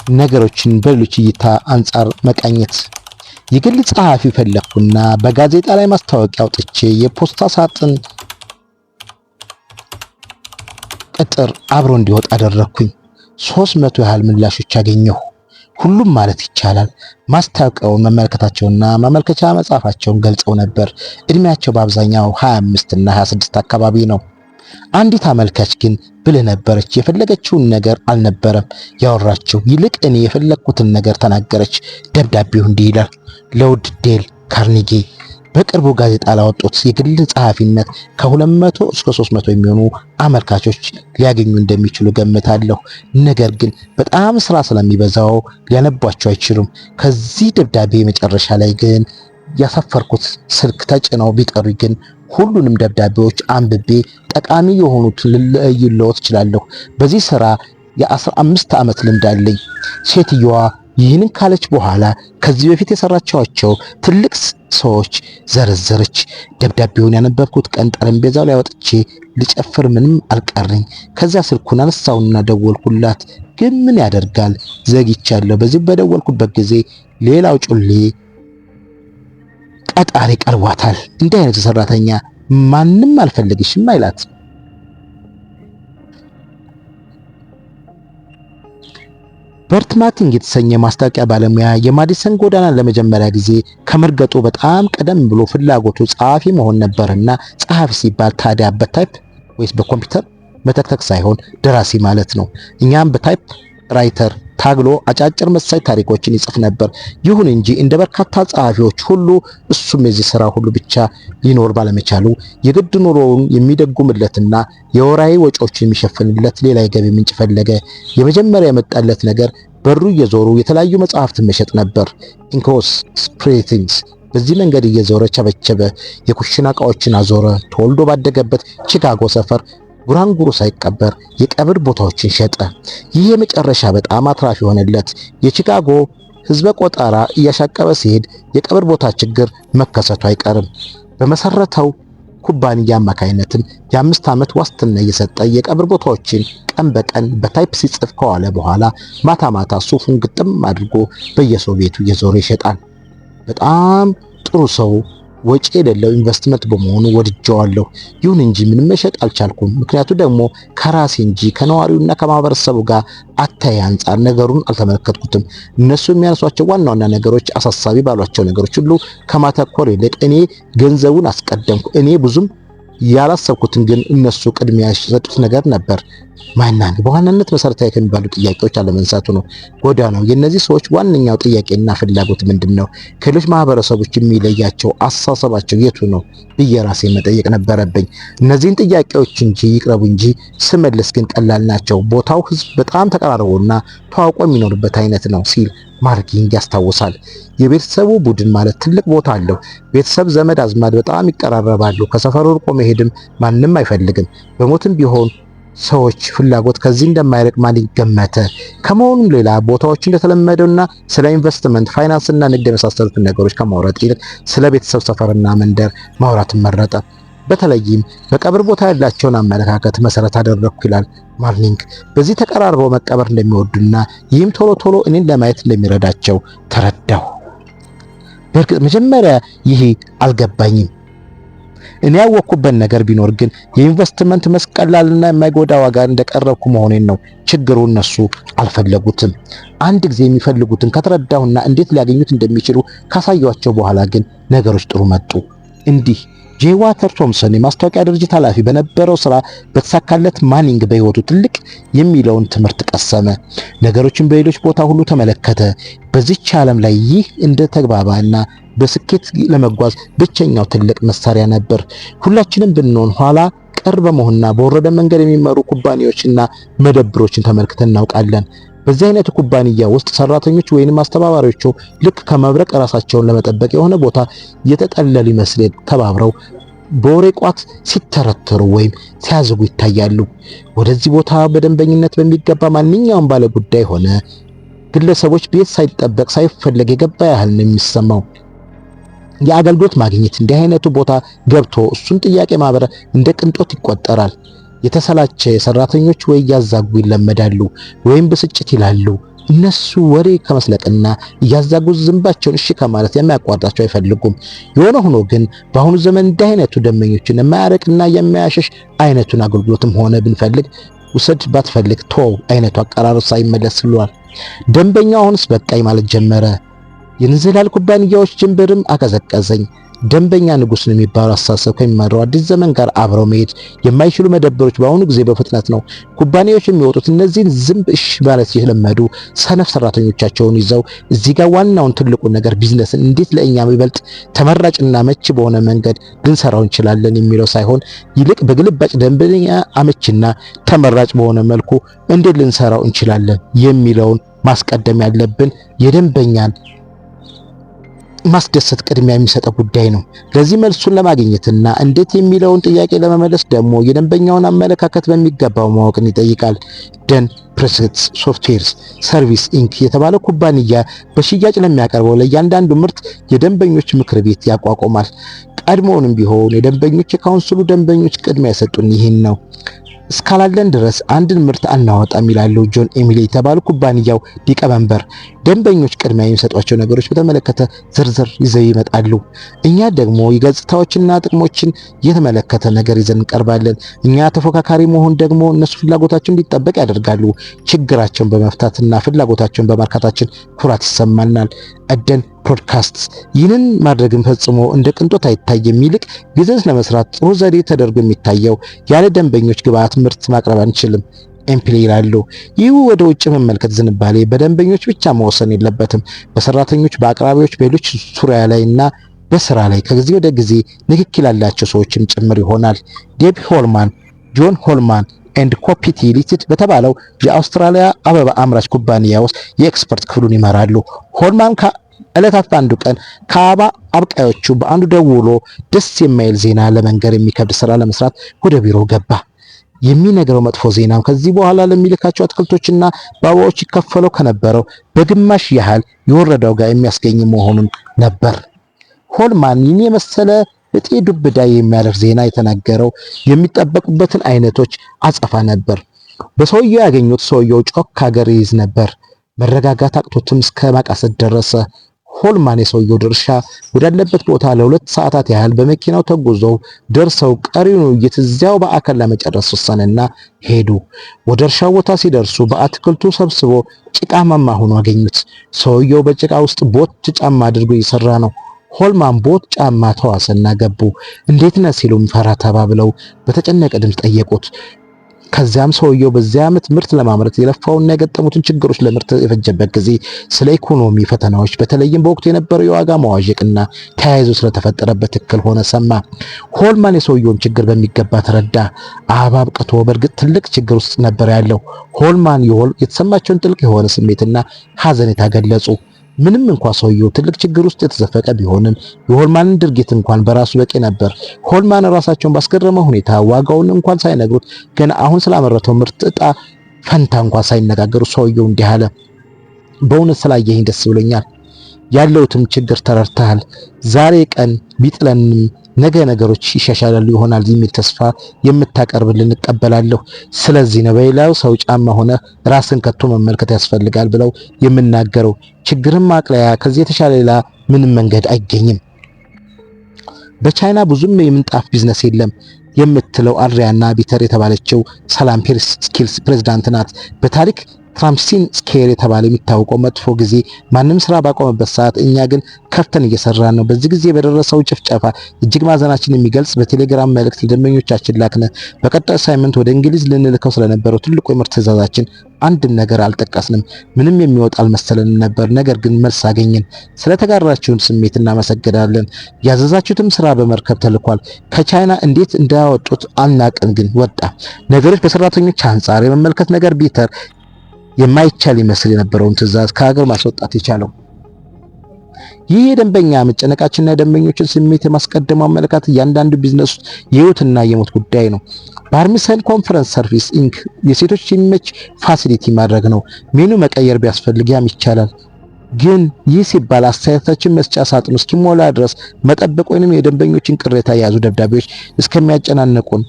ነገሮችን በሌሎች እይታ አንጻር መቃኘት። የግል ጸሐፊ ፈለኩና በጋዜጣ ላይ ማስታወቂያ አውጥቼ የፖስታ ሳጥን ቅጥር አብሮ እንዲወጣ አደረኩኝ። 300 ያህል ምላሾች አገኘሁ። ሁሉም ማለት ይቻላል ማስታወቂያውን መመልከታቸውና ማመልከቻ መጻፋቸውን ገልጸው ነበር። እድሜያቸው በአብዛኛው 25 እና 26 አካባቢ ነው። አንዲት አመልካች ግን ብልህ ነበረች። የፈለገችውን ነገር አልነበረም ያወራችው፣ ይልቅ እኔ የፈለግኩትን ነገር ተናገረች። ደብዳቤው እንዲህ ይላል። ለውድ ዴል ካርኒጌ በቅርቡ ጋዜጣ ላወጡት የግል ጸሐፊነት ከ200 እስከ 300 የሚሆኑ አመልካቾች ሊያገኙ እንደሚችሉ ገምታለሁ። ነገር ግን በጣም ስራ ስለሚበዛው ሊያነቧቸው አይችሉም። ከዚህ ደብዳቤ መጨረሻ ላይ ግን ያሰፈርኩት ስልክ ተጭነው ቢጠሩ ግን ሁሉንም ደብዳቤዎች አንብቤ ጠቃሚ የሆኑት ልለይልዎት እችላለሁ። በዚህ ስራ የ15 ዓመት ልምድ አለኝ። ሴትየዋ ይህንን ካለች በኋላ ከዚህ በፊት የሰራቻቸው ትልቅ ሰዎች ዘረዘረች። ደብዳቤውን ያነበብኩት ቀን ጠረጴዛው ላይ ወጥቼ ልጨፍር ምንም አልቀረኝ። ከዚያ ስልኩን አነሳውና ደወልኩላት። ግን ምን ያደርጋል ዘግቻለሁ። በዚህ በደወልኩበት ጊዜ ሌላው ጩሌ ቀጣሪ ቀርቧታል። እንዲህ አይነት ሰራተኛ ማንም አልፈልግሽም አይላት። በርት ማቲንግ የተሰኘ ማስታወቂያ ባለሙያ የማዲሰን ጎዳና ለመጀመሪያ ጊዜ ከመርገጡ በጣም ቀደም ብሎ ፍላጎቱ ጸሐፊ መሆን ነበርና ጸሐፊ ሲባል ታዲያ በታይፕ ወይስ በኮምፒውተር መተክተክ ሳይሆን ደራሲ ማለት ነው። እኛም በታይፕ ራይተር ታግሎ አጫጭር መሳይ ታሪኮችን ይጽፍ ነበር። ይሁን እንጂ እንደ በርካታ ጸሐፊዎች ሁሉ እሱም የዚህ ስራ ሁሉ ብቻ ሊኖር ባለመቻሉ የግድ ኑሮውን የሚደጉምለትና የወራዊ ወጪዎችን የሚሸፍንለት ሌላ የገቢ ምንጭ ፈለገ። የመጀመሪያ የመጣለት ነገር በሩ እየዞሩ የተለያዩ መጽሐፍትን መሸጥ ነበር። ኢንኮስ ስፕሪቲንግስ በዚህ መንገድ እየዞረ ቸበቸበ። የኩሽና ዕቃዎችን አዞረ። ተወልዶ ባደገበት ቺካጎ ሰፈር ጉራንጉሩ ሳይቀበር የቀብር ቦታዎችን ሸጠ። ይህ የመጨረሻ በጣም አትራፊ ሆነለት። የቺካጎ ህዝበ ቆጠራ እያሻቀበ ሲሄድ የቀብር ቦታ ችግር መከሰቱ አይቀርም። በመሰረተው ኩባንያ አማካይነትም የ5 ዓመት ዋስትና እየሰጠ የቀብር ቦታዎችን ቀን በቀን በታይፕ ሲጽፍ ከዋለ በኋላ ማታ ማታ ሱፉን ግጥም አድርጎ በየሰው ቤቱ እየዞረ ይሸጣል። በጣም ጥሩ ሰው ወጪ የሌለው ኢንቨስትመንት በመሆኑ ወድጀዋለሁ። ይሁን እንጂ ምንም መሸጥ አልቻልኩም። ምክንያቱ ደግሞ ከራሴ እንጂ ከነዋሪውና ከማህበረሰቡ ጋር አታይ አንጻር ነገሩን አልተመለከትኩትም። እነሱ የሚያነሷቸው ዋና ዋና ነገሮች አሳሳቢ ባሏቸው ነገሮች ሁሉ ከማተኮር ይልቅ እኔ ገንዘቡን አስቀደምኩ። እኔ ብዙም ያላሰብኩትን ግን እነሱ ቅድሚያ የሰጡት ነገር ነበር። ማናን በዋናነት መሰረታዊ ከሚባሉ ጥያቄዎች አለመንሳቱ ነው። ጎዳናው የእነዚህ ሰዎች ዋነኛው ጥያቄና ፍላጎት ምንድነው? ከሌሎች ማህበረሰቦች የሚለያቸው አስተሳሰባቸው የቱ ነው ብዬ ራሴ መጠየቅ ነበረብኝ። እነዚህን ጥያቄዎች እንጂ ይቅረቡ እንጂ ስመልስ ግን ቀላል ናቸው። ቦታው ህዝብ በጣም ተቀራርቦና ተዋውቆ የሚኖርበት አይነት ነው ሲል ማርኪንግ ያስታውሳል። የቤተሰቡ ቡድን ማለት ትልቅ ቦታ አለው። ቤተሰብ ዘመድ አዝማድ በጣም ይቀራረባሉ። ከሰፈሩ ርቆ መሄድም ማንም አይፈልግም። በሞትም ቢሆን ሰዎች ፍላጎት ከዚህ እንደማይርቅ ማን ገመተ? ከመሆኑም ሌላ ቦታዎች እንደተለመደውና ስለ ኢንቨስትመንት፣ ፋይናንስና ንግድ የመሳሰሉትን ነገሮች ከማውራት ይልቅ ስለ ቤተሰብ ሰፈርና መንደር ማውራትን መረጠ። በተለይም በቀብር ቦታ ያላቸውን አመለካከት መሰረት አደረግኩ ይላል ማርኒንግ። በዚህ ተቀራርበው መቀበር እንደሚወዱና ይህም ቶሎ ቶሎ እኔን ለማየት እንደሚረዳቸው ተረዳሁ። በእርግጥ መጀመሪያ ይሄ አልገባኝም። እኔ ያወቅኩበት ነገር ቢኖር ግን የኢንቨስትመንት መስክ ቀላልና የማይጎዳ ዋጋ እንደቀረብኩ መሆኔን ነው። ችግሩ እነሱ አልፈለጉትም። አንድ ጊዜ የሚፈልጉትን ከተረዳሁና እንዴት ሊያገኙት እንደሚችሉ ካሳያቸው በኋላ ግን ነገሮች ጥሩ መጡ። እንዲህ ጄ ዋተር ቶምሰን የማስታወቂያ ድርጅት ኃላፊ በነበረው ስራ በተሳካለት ማኒንግ በህይወቱ ትልቅ የሚለውን ትምህርት ቀሰመ። ነገሮችን በሌሎች ቦታ ሁሉ ተመለከተ። በዚች ዓለም ላይ ይህ እንደ ተግባባና በስኬት ለመጓዝ ብቸኛው ትልቅ መሳሪያ ነበር። ሁላችንም ብንሆን ኋላ ቀር በመሆንና በወረደ መንገድ የሚመሩ ኩባንያዎችና መደብሮችን ተመልክተን እናውቃለን። በዚህ አይነቱ ኩባንያ ውስጥ ሰራተኞች ወይንም አስተባባሪዎቹ ልክ ከመብረቅ ራሳቸውን ለመጠበቅ የሆነ ቦታ የተጠለሉ ይመስል ተባብረው በወሬ ቋት ሲተረተሩ ወይም ሲያዝጉ ይታያሉ። ወደዚህ ቦታ በደንበኝነት በሚገባ ማንኛውም ባለ ጉዳይ ሆነ ግለሰቦች ቤት ሳይጠበቅ ሳይፈለግ የገባ ያህል ነው የሚሰማው። የአገልግሎት ማግኘት እንዲህ አይነቱ ቦታ ገብቶ እሱን ጥያቄ ማብረ እንደ ቅንጦት ይቆጠራል። የተሰላቸ ሰራተኞች ወይ ያዛጉ ይለመዳሉ ወይም ብስጭት ይላሉ እነሱ ወሬ ከመስለቅና እያዛጉ ዝንባቸውን እሺ ከማለት የሚያቋርጣቸው አይፈልጉም። የሆነ ሆኖ ግን በአሁኑ ዘመን እንዲህ አይነቱ ደንበኞችን የማያረቅና የሚያሸሽ አይነቱን አገልግሎትም ሆነ ብንፈልግ ውሰድ ባትፈልግ ቶ አይነቱ አቀራረብ ሳይመለስ ብሏል። ደንበኛው አሁንስ በቃኝ ማለት ጀመረ። የንዝህላል ኩባንያዎች ጅምብርም አቀዘቀዘኝ። ደንበኛ ንጉስ ነው የሚባለው አስተሳሰብ ከሚመራው አዲስ ዘመን ጋር አብረው መሄድ የማይችሉ መደብሮች በአሁኑ ጊዜ በፍጥነት ነው ኩባንያዎች የሚወጡት። እነዚህን ዝንብ እሺ ማለት የለመዱ ሰነፍ ሰራተኞቻቸውን ይዘው እዚህ ጋር ዋናውን ትልቁን ነገር ቢዝነስን እንዴት ለእኛ ይበልጥ ተመራጭና መች በሆነ መንገድ ልንሰራው እንችላለን የሚለው ሳይሆን ይልቅ በግልባጭ ደንበኛ አመችና ተመራጭ በሆነ መልኩ እንዴት ልንሰራው እንችላለን የሚለውን ማስቀደም ያለብን የደንበኛን ማስደሰት ቅድሚያ የሚሰጠው ጉዳይ ነው። ለዚህ መልሱን ለማግኘትና እንዴት የሚለውን ጥያቄ ለመመለስ ደግሞ የደንበኛውን አመለካከት በሚገባው ማወቅን ይጠይቃል። ደን ፕሬስክሪፕት ሶፍትዌርስ ሰርቪስ ኢንክ የተባለ ኩባንያ በሽያጭ ለሚያቀርበው ለእያንዳንዱ ምርት የደንበኞች ምክር ቤት ያቋቁማል። ቀድሞውንም ቢሆን የደንበኞች የካውንስሉ ደንበኞች ቅድሚያ የሰጡን ይህን ነው። እስካላለን ድረስ አንድን ምርት አናወጣም ይላሉ ጆን ኤሚሊ የተባሉ ኩባንያው ሊቀመንበር። ደንበኞች ቅድሚያ የሚሰጧቸው ነገሮች በተመለከተ ዝርዝር ይዘው ይመጣሉ። እኛ ደግሞ የገጽታዎችና ጥቅሞችን የተመለከተ ነገር ይዘን እንቀርባለን። እኛ ተፎካካሪ መሆን ደግሞ እነሱ ፍላጎታቸውን እንዲጠበቅ ያደርጋሉ። ችግራቸውን በመፍታትና ፍላጎታቸውን በማርካታችን ኩራት ይሰማናል። አደን ፖድካስት ይህንን ማድረግን ፈጽሞ እንደ ቅንጦት አይታይም። ይልቅ ቢዝነስ ለመስራት ጥሩ ዘዴ ተደርጎ የሚታየው ያለ ደንበኞች ግብአት ምርት ማቅረብ አንችልም። ኤምፕሊ ይላሉ። ይህ ወደ ውጭ መመልከት ዝንባሌ በደንበኞች ብቻ መወሰን የለበትም። በሰራተኞች፣ በአቅራቢዎች፣ በሌሎች ዙሪያ ላይና በስራ ላይ ከጊዜ ወደ ጊዜ ንክኪ ላላቸው ሰዎችም ጭምር ይሆናል። ዴቢ ሆልማን ጆን ሆልማን ኤንድ ኮፒቲ ሊሚትድ በተባለው የአውስትራሊያ አበባ አምራች ኩባንያ ውስጥ የኤክስፐርት ክፍሉን ይመራሉ። ሆልማን ዕለታት በአንዱ ቀን ከአበባ አብቃዮቹ በአንዱ ደውሎ ደስ የማይል ዜና ለመንገር የሚከብድ ስራ ለመስራት ወደ ቢሮ ገባ። የሚነግረው መጥፎ ዜናም ከዚህ በኋላ ለሚልካቸው አትክልቶችና በአበባዎች ይከፈለው ከነበረው በግማሽ ያህል የወረደው ጋር የሚያስገኝ መሆኑን ነበር። ሆልማን ይህን የመሰለ እጤ ዱብዳ የሚያደርግ ዜና የተናገረው የሚጠበቁበትን አይነቶች አጸፋ ነበር። በሰውየው ያገኙት ሰውየው ጮክ ሀገር ይይዝ ነበር። መረጋጋት አቅቶትም እስከ ማቃሰት ደረሰ። ሆልማን የሰውየው ድርሻ ወዳለበት ቦታ ለ2 ሰዓታት ያህል በመኪናው ተጉዘው ደርሰው ቀሪውን ውይይት እዚያው በአካል ለመጨረስ ወሰነና ሄዱ። ወደ እርሻው ቦታ ሲደርሱ በአትክልቱ ሰብስቦ ጭቃማማ ሆኖ አገኙት። ሰውየው በጭቃ ውስጥ ቦት ጫማ አድርጎ እየሰራ ነው። ሆልማን ቦት ጫማ ተዋሰና ገቡ። እንዴት ነህ ሲሉም ፈራ ተባ ብለው በተጨነቀ ድምፅ ጠየቁት። ከዚያም ሰውየው በዚያ ዓመት ምርት ለማምረት የለፋውና የገጠሙትን ችግሮች ለምርት የፈጀበት ጊዜ ስለ ኢኮኖሚ ፈተናዎች በተለይም በወቅቱ የነበረው የዋጋ መዋዠቅና ተያይዞ ስለተፈጠረበት እክል ሆነ ሰማ። ሆልማን የሰውየውን ችግር በሚገባ ተረዳ። አበባ አብቅቶ በእርግጥ ትልቅ ችግር ውስጥ ነበር ያለው። ሆልማን የተሰማቸውን ጥልቅ የሆነ ስሜትና ሐዘኔታ ገለጹ። ምንም እንኳን ሰውየው ትልቅ ችግር ውስጥ የተዘፈቀ ቢሆንም የሆልማንን ድርጊት እንኳን በራሱ በቂ ነበር። ሆልማን ራሳቸውን ባስገረመ ሁኔታ ዋጋውን እንኳን ሳይነግሩት ገና አሁን ስላመረተው ምርት ዕጣ ፈንታ እንኳን ሳይነጋገሩ ሰውየው እንዲህ አለ። በእውነት ስላየኸኝ ደስ ብሎኛል። ያለውትም ችግር ተረድተሃል። ዛሬ ቀን ቢጥለንም ነገ ነገሮች ይሻሻላሉ ይሆናል የሚል ተስፋ የምታቀርብልን እቀበላለሁ። ስለዚህ ነው በሌላው ሰው ጫማ ሆነ ራስን ከቶ መመልከት ያስፈልጋል ብለው የምናገረው። ችግርን ማቅለያ ከዚህ የተሻለ ሌላ ምንም መንገድ አይገኝም። በቻይና ብዙም የምንጣፍ ቢዝነስ የለም የምትለው አድሪያና ቢተር የተባለችው ሰላም ፔሪስ ስኪልስ ፕሬዝዳንት ናት። በታሪክ ትራምሲን ስኬር የተባለ የሚታወቀው መጥፎ ጊዜ ማንም ስራ ባቆመበት ሰዓት እኛ ግን ከፍተን እየሰራን ነው። በዚህ ጊዜ በደረሰው ጭፍጨፋ እጅግ ማዘናችን የሚገልጽ በቴሌግራም መልእክት ለደንበኞቻችን ላክነ። በቀጣይ ሳምንት ወደ እንግሊዝ ልንልከው ስለነበረው ትልቁ የምርት ትዕዛዛችን አንድም ነገር አልጠቀስንም። ምንም የሚወጣ አልመሰለንም ነበር። ነገር ግን መልስ አገኘን። ስለተጋራችሁን ስሜት እናመሰግናለን። ያዘዛችሁትም ስራ በመርከብ ተልኳል። ከቻይና እንዴት እንዳወጡት አናቅን፣ ግን ወጣ። ነገሮች በሰራተኞች አንጻር የመመልከት ነገር ቢተር የማይቻል ይመስል የነበረውን ትዕዛዝ ከሀገር ማስወጣት የቻለው ይህ የደንበኛ መጨነቃችንና የደንበኞችን ስሜት የማስቀደም አመለካከት እያንዳንዱ ቢዝነስ የህይወትና የሞት ጉዳይ ነው። በአርሚሰን ኮንፈረንስ ሰርቪስ ኢንክ የሴቶች የሚመች ፋሲሊቲ ማድረግ ነው። ሜኑ መቀየር ቢያስፈልግ ያም ይቻላል። ግን ይህ ሲባል አስተያየታችን መስጫ ሳጥኑ እስኪሞላ ድረስ መጠበቅ ወይንም የደንበኞችን ቅሬታ የያዙ ደብዳቤዎች እስከሚያጨናንቁን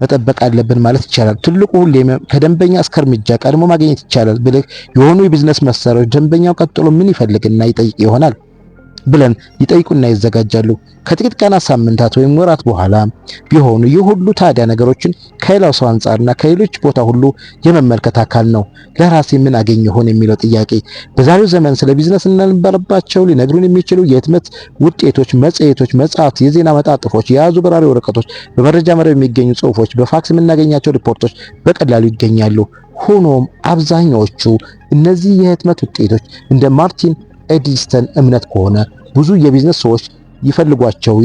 መጠበቅ አለብን ማለት ይቻላል። ትልቁ ሁሌም ከደንበኛ እስከ እርምጃ ቀድሞ ማግኘት ይቻላል ብልህ የሆኑ የቢዝነስ መሳሪያዎች ደንበኛው ቀጥሎ ምን ይፈልግና ይጠይቅ ይሆናል ብለን ይጠይቁና ይዘጋጃሉ። ከጥቂት ቀናት፣ ሳምንታት ወይም ወራት በኋላ ቢሆኑ ይህ ሁሉ ታዲያ ነገሮችን ከሌላው ሰው አንጻርና ከሌሎች ቦታ ሁሉ የመመልከት አካል ነው። ለራሴ ምን አገኝ ይሆን የሚለው ጥያቄ በዛሬው ዘመን ስለ ቢዝነስ እናንበረባቸው ሊነግሩን የሚችሉ የህትመት ውጤቶች፣ መጽሔቶች፣ መጽሐፍት፣ የዜና መጣጥፎች፣ የያዙ በራሪ ወረቀቶች፣ በመረጃ መረብ የሚገኙ ጽሑፎች፣ በፋክስ የምናገኛቸው ሪፖርቶች በቀላሉ ይገኛሉ። ሆኖም አብዛኛዎቹ እነዚህ የህትመት ውጤቶች እንደ ማርቲን ኤዲስተን እምነት ከሆነ ብዙ የቢዝነስ ሰዎች ይፈልጓቸው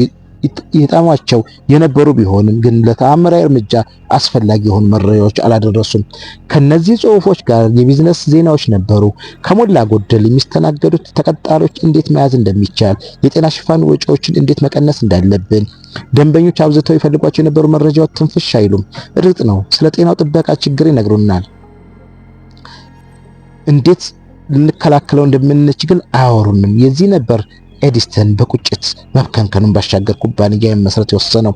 ይጣሟቸው የነበሩ ቢሆንም ግን ለተአምራዊ እርምጃ አስፈላጊ የሆኑ መረጃዎች አላደረሱም። ከነዚህ ጽሑፎች ጋር የቢዝነስ ዜናዎች ነበሩ። ከሞላ ጎደል የሚስተናገዱት ተቀጣሪዎች እንዴት መያዝ እንደሚቻል፣ የጤና ሽፋን ወጪዎችን እንዴት መቀነስ እንዳለብን፣ ደንበኞች አብዝተው ይፈልጓቸው የነበሩ መረጃዎች ትንፍሽ አይሉም። እርግጥ ነው ስለ ጤናው ጥበቃ ችግር ይነግሩናል። እንዴት ልንከላከለው እንደምንችል ግን አያወሩንም። የዚህ ነበር ኤዲስተን በቁጭት መብከንከኑን ባሻገር ኩባንያ መመስረት የወሰነው።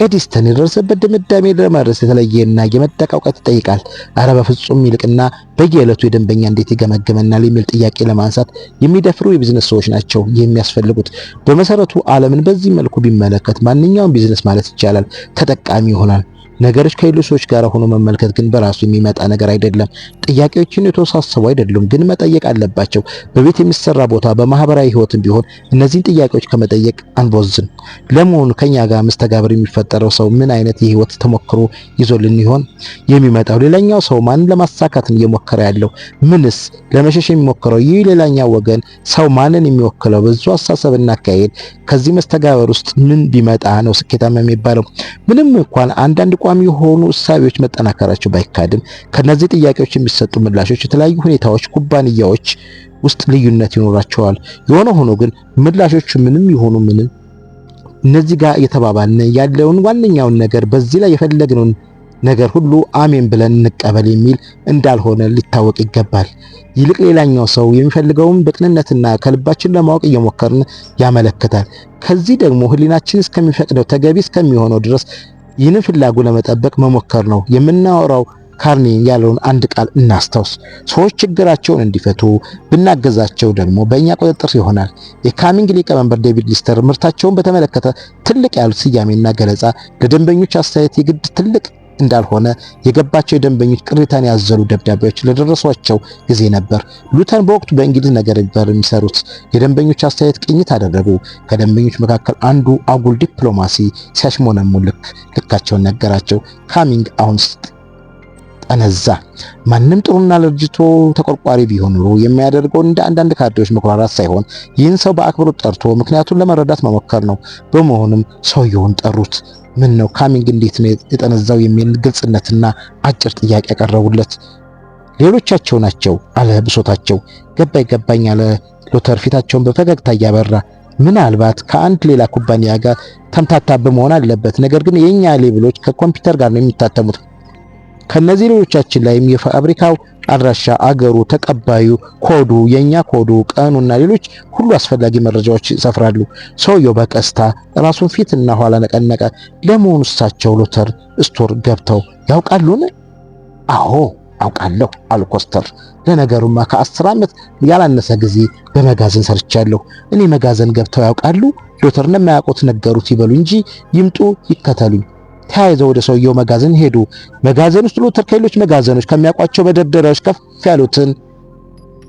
ኤዲስተን የደረሰበት ድምዳሜ ለመድረስ የተለየና የመጠቃ እውቀት ይጠይቃል። አረ በፍጹም ይልቅና በየዕለቱ የደንበኛ እንዴት ይገመገመናል የሚል ጥያቄ ለማንሳት የሚደፍሩ የቢዝነስ ሰዎች ናቸው የሚያስፈልጉት። በመሰረቱ ዓለምን በዚህ መልኩ ቢመለከት ማንኛውም ቢዝነስ ማለት ይቻላል ተጠቃሚ ይሆናል። ነገሮች ከሌሎች ሰዎች ጋር ሆኖ መመልከት ግን በራሱ የሚመጣ ነገር አይደለም። ጥያቄዎችን የተወሳሰቡ አይደሉም፣ ግን መጠየቅ አለባቸው። በቤት የሚሰራ ቦታ፣ በማህበራዊ ህይወትም ቢሆን እነዚህን ጥያቄዎች ከመጠየቅ አንቦዝን። ለመሆኑ ከኛ ጋር መስተጋብር የሚፈጠረው ሰው ምን አይነት የህይወት ተሞክሮ ይዞልን ይሆን የሚመጣው? ሌላኛው ሰው ማንን ለማሳካት እየሞከረ ያለው? ምንስ ለመሸሽ የሚሞክረው? ይህ ሌላኛው ወገን ሰው ማንን የሚወክለው? ብዙ አስተሳሰብና አካሄድ ከዚህ መስተጋብር ውስጥ ምን ቢመጣ ነው ስኬታማ የሚባለው? ምንም እንኳን አንዳንድ ቋሚ የሆኑ እሳቤዎች መጠናከራቸው ባይካድም ከነዚህ ጥያቄዎች የሚሰጡ ምላሾች የተለያዩ ሁኔታዎች፣ ኩባንያዎች ውስጥ ልዩነት ይኖራቸዋል። የሆነ ሆኖ ግን ምላሾቹ ምንም ይሆኑ ምንም እነዚህ ጋር እየተባባልን ያለውን ዋነኛውን ነገር በዚህ ላይ የፈለግነውን ነገር ሁሉ አሜን ብለን እንቀበል የሚል እንዳልሆነ ሊታወቅ ይገባል። ይልቅ ሌላኛው ሰው የሚፈልገውን በቅንነትና ከልባችን ለማወቅ እየሞከርን ያመለክታል። ከዚህ ደግሞ ህሊናችን እስከሚፈቅደው ተገቢ እስከሚሆነው ድረስ ይህንን ፍላጎት ለመጠበቅ መሞከር ነው። የምናወራው ካርኔን ያለውን አንድ ቃል እናስታውስ። ሰዎች ችግራቸውን እንዲፈቱ ብናገዛቸው ደግሞ በእኛ ቁጥጥር ይሆናል። የካሚንግ ሊቀመንበር ዴቪድ ሊስተር ምርታቸውን በተመለከተ ትልቅ ያሉት ስያሜና ገለጻ ለደንበኞች አስተያየት የግድ ትልቅ እንዳልሆነ የገባቸው የደንበኞች ቅሬታን ያዘሉ ደብዳቤዎች ለደረሷቸው ጊዜ ነበር። ሉተን በወቅቱ በእንግሊዝ ነገር ነበር የሚሰሩት። የደንበኞች አስተያየት ቅኝት አደረጉ። ከደንበኞች መካከል አንዱ አጉል ዲፕሎማሲ ሲያሽሞነሙ ልካቸውን ነገራቸው። ካሚንግ አሁን ጠነዛ። ማንም ጥሩና ለድርጅቱ ተቆርቋሪ ቢሆን ኖሮ የሚያደርገው እንደ አንዳንድ ካድሬዎች መኩራራት ሳይሆን ይህን ሰው በአክብሮት ጠርቶ ምክንያቱን ለመረዳት መሞከር ነው። በመሆኑም ሰውየውን ጠሩት። ምን ነው ካሚንግ እንዴት ነው የጠነዛው የሚል ግልጽነትና አጭር ጥያቄ ያቀረቡለት። ሌሎቻቸው ናቸው አለ ብሶታቸው። ገባኝ አለ ሉተር ፊታቸውን በፈገግታ እያበራ። ምናልባት ከአንድ ሌላ ኩባንያ ጋር ተምታታብ መሆን አለበት። ነገር ግን የኛ ሌብሎች ከኮምፒውተር ጋር ነው የሚታተሙት። ከነዚህ ሌሎቻችን ላይም የፋብሪካው አድራሻ፣ አገሩ፣ ተቀባዩ፣ ኮዱ፣ የኛ ኮዱ፣ ቀኑና ሌሎች ሁሉ አስፈላጊ መረጃዎች ይሰፍራሉ። ሰውየው በቀስታ ራሱን ፊትና ኋላ ነቀነቀ። ለመሆኑ እሳቸው ሉተር ስቶር ገብተው ያውቃሉን? አዎ አውቃለሁ አሉ ኮስተር። ለነገሩማ ከ10 ዓመት ያላነሰ ጊዜ በመጋዘን ሰርቻለሁ። እኔ መጋዘን ገብተው ያውቃሉ? ሉተር እንደማያውቁት ነገሩት ይበሉ እንጂ ይምጡ ይከተሉኝ። ተያይዘው ወደ ሰውየው መጋዘን ሄዱ። መጋዘን ውስጥ ሉተር ከሌሎች መጋዘኖች ከሚያውቋቸው መደርደሪያዎች ከፍ ያሉትን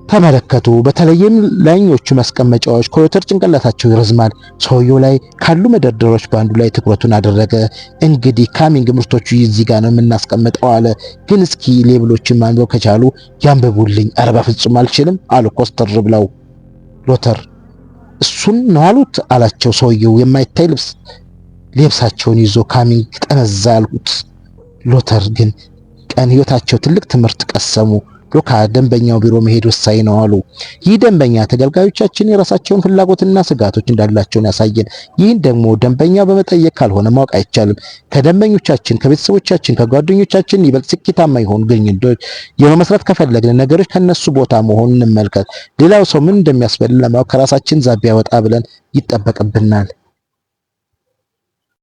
ተመለከቱ። በተለይም ላይኞቹ መስቀመጫዎች ከሉተር ጭንቅላታቸው ይረዝማል። ሰውየው ላይ ካሉ መደርደሪያዎች በአንዱ ላይ ትኩረቱን አደረገ። እንግዲህ ካሚንግ ምርቶቹ እዚህ ጋር ነው የምናስቀምጠው አለ። ግን እስኪ ሌብሎችን ማንበብ ከቻሉ ያንብቡልኝ። ኧረ በፍጹም አልችልም አሉ ኮስተር ብለው። ሉተር እሱን ነው አሉት አላቸው ሰውየው የማይታይ ልብሳቸውን ይዞ። ካሚንግ ጠነዛ አልኩት። ሉተር ግን ቀን ህይወታቸው ትልቅ ትምህርት ቀሰሙ። ሉካ ደንበኛው ቢሮ መሄድ ወሳኝ ነው አሉ። ይህ ደንበኛ ተገልጋዮቻችን የራሳቸውን ፍላጎትና ስጋቶች እንዳላቸውን ያሳየን። ይህን ደግሞ ደንበኛው በመጠየቅ ካልሆነ ማወቅ አይቻልም። ከደንበኞቻችን፣ ከቤተሰቦቻችን፣ ከጓደኞቻችን ይበልጥ ስኬታማ የሆኑ ግንኙነቶች የመመስረት ከፈለግን ነገሮች ከነሱ ቦታ መሆኑን እንመልከት። ሌላው ሰው ምን እንደሚያስፈልግ ለማወቅ ከራሳችን ዛቢያ ወጣ ብለን ይጠበቅብናል።